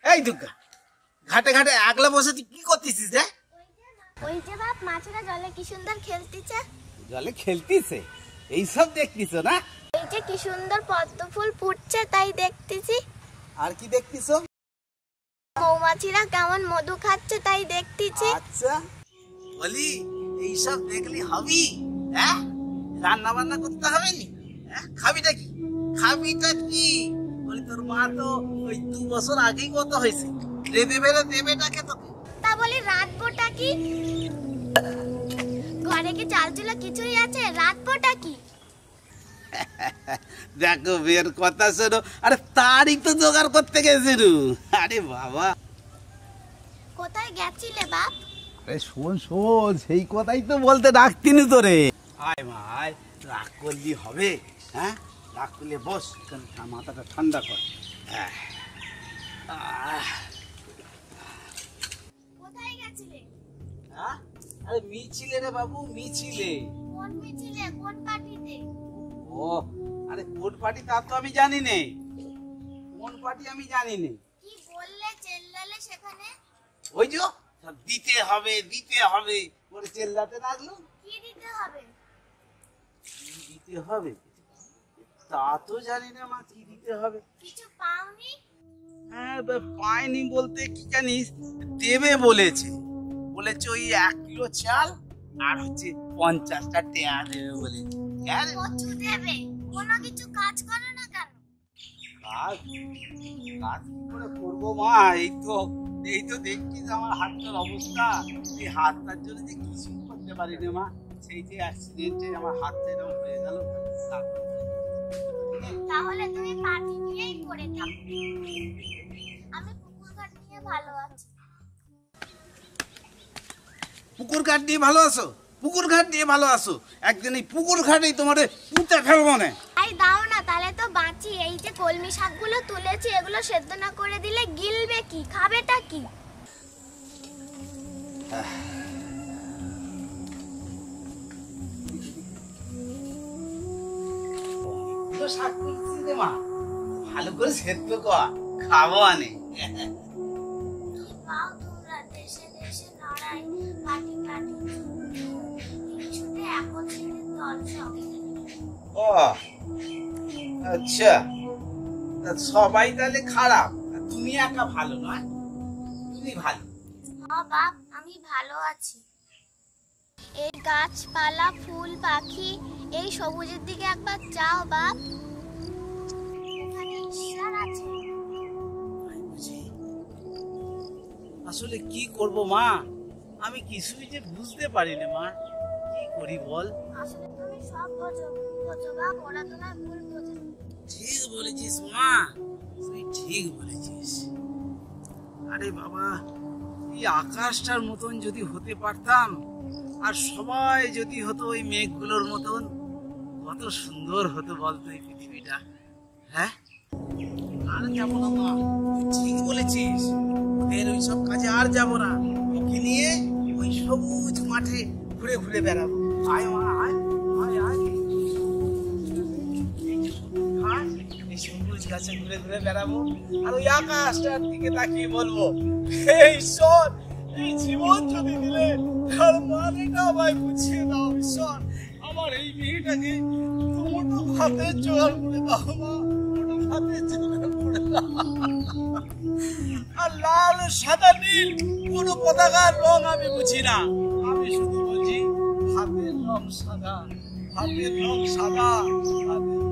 এই দুর্গা, ঘাটে ঘাটে আগলা বসে তুই কি করতেছিস রে? ওই যে বাপ, মাছেরা জলে কি সুন্দর খেলতিছে। জলে খেলতিছে? এই সব দেখতিছ না? এই যে কি সুন্দর পদ্ম ফুল ফুটছে তাই দেখতেছি। আর কি দেখতিছ? মৌমাছিরা কেমন মধু খাচ্ছে তাই দেখতেছি। আচ্ছা, বলি এই সব দেখলি হবি? হ্যাঁ, রান্না বান্না করতে হবে নি? হ্যাঁ, খাবিটা কি? খাবিটা কি? বলি তোর মা তো ওই 2 বছর আগেই কত হয়েছে, দেবেটাকে তোকে। তা বলি রাতবোটা কি? ঘরে কি চাল চুলা কিছুই আছে? রাতবোটা কি? দেখো বের কথা শোনো। আরে তারই তো জোগাড় করতে গেছিল। আরে বাবা, কোথায় গেছিলে বাপ? আরে শোন শোন, সেই কথাই তো বলতে ডাকতিনি তোরে। আয় মা আয়, রাগ করলি হবে? হ্যাঁ, রাগ করলে বস, মাথাটা ঠান্ডা কর। কোথায় গেছিলে? হ্যাঁ, আরে মিছিলে রে বাবু, মিছিলে। কোন মিছিলে? কোন পার্টিতে? ও, আরে কোন পার্টি তা তো আমি জানি নে। কোন পার্টি আমি জানি নে। কি বললে, চেল্লালে সেখানে? ওই যে দিতে হবে দিতে হবে বলে চেল্লাতে লাগলো। কি দিতে হবে? কি দিতে হবে তা তো জানি না মা, কি দিতে হবে। কিছু পাওনি? হ্যাঁ, পাইনি বলতে কি জানিস, দেবে বলেছে। বলেছে ওই 1 কিলো চাল আর হচ্ছে 50টা টেয়া দেবে বলেছে। কচু দেবে? কোনো কিছু কাজ করো না কেন? কাজ কাজ কি করে করবো মা? এই তো দেখছিস আমার হাতটার অবস্থা। এই হাতটার জন্য যে কিছু করতে পারি না মা। সেই যে অ্যাক্সিডেন্টে আমার হাতটা এরকম হয়ে গেল। তাহলে তুমি পার্টি নিয়েই পড়ে থাকো। আমি পুকুর ঘাট নিয়ে ভালো আছি। পুকুর ঘাট নিয়ে ভালো আছো? পুকুর ঘাট নিয়ে ভালো আছো? একদিন এই পুকুর ঘাটেই তোমারে পুঁতে ফেলবো না। তাই দাও না, তাহলে তো বাঁচি। এই যে কলমি শাকগুলো তুলেছি, এগুলো সেদ্ধ না করে দিলে গিলবে কি? খাবেটা কি? শাক তুলছিস রে মা, ভালো করে সেদ্ধ কর, খাবো আনে। পাও তোমরা দেশে দেশে লড়াই, কাটি কাটি ছুটে একত্রিত দল সব। ও আচ্ছা, সবাই তাহলে খারাপ, তুমি একা ভালো নয়? তুমি ভালো? হ্যাঁ বাপ, আমি ভালো আছি। এই গাছপালা, ফুল, পাখি, এই সবুজের দিকে একবার চাও বাপ। এখানে ঈশ্বর আছে। আসলে কি করব মা, আমি কিছুই যে বুঝতে পারি না মা। কি করি বল? আসলে তুমি সব বোঝো বাপ, ওরা তোমার ভুল বোঝে। ঠিক বলেছিস মা, তুই ঠিক বলেছিস। আরে বাবা, এই আকাশটার মতন যদি হতে পারতাম, আর সবাই যদি হতো ওই মেঘগুলোর মতন, কত সুন্দর হতো বলতো এই পৃথিবীটা। হ্যাঁ, আর যাবো না মা, ঠিক বলেছিস। ওদের ওই সব কাজে আর যাবো না। ওকে নিয়ে ওই সবুজ মাঠে ঘুরে ঘুরে বেড়াবো। আয় মা আয়, আয় আয়, এই সবুজ গাছে ঘুরে ঘুরে বেড়াবো, আর ওই আকাশটার দিকে তাকিয়ে বলবো, হে ঈশ্বর, এই জীবন যদি দিলে তার মানেটা আমায় বুঝিয়ে দাও ঈশ্বর। আমার এই মেয়েটাকে দুটো ভাতের জোগাড় করে দাও মা, দুটো ভাতের জোগাড় করে দাও। আর লাল সাদা নীল কোনো পতাকার রং আমি বুঝি না, আমি শুধু বুঝি ভাতের রং সাদা, ভাতের রং সাদা, ভাতের